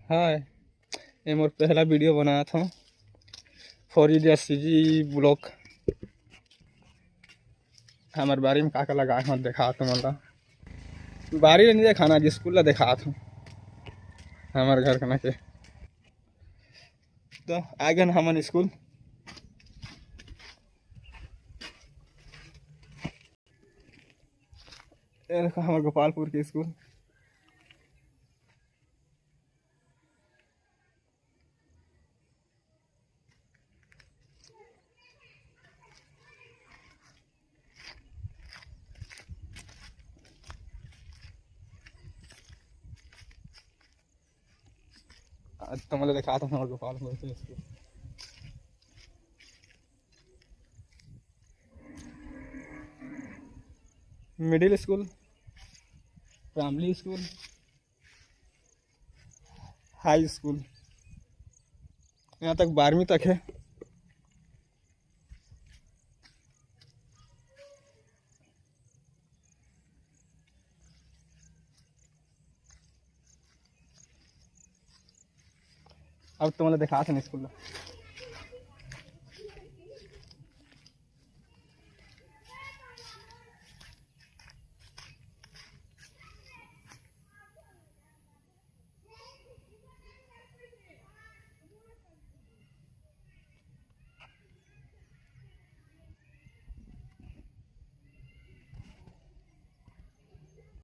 हाँ, ये मोर पहला वीडियो बनाया था फॉर जी ब्लॉग। हमारे बारी में का लगा मत देखा तुम बारी नहीं देखा जी स्कूल देखा था हमारे घर के के तो आ गए हमन स्कूल। ये देखो हमारे गोपालपुर के स्कूल। आज तो मतलब देखा था हमारे गोपालपुर के school. Middle school, primary school, high school, यहाँ तक 12वीं तक है। अब तो मतलब देखा था स्कूल।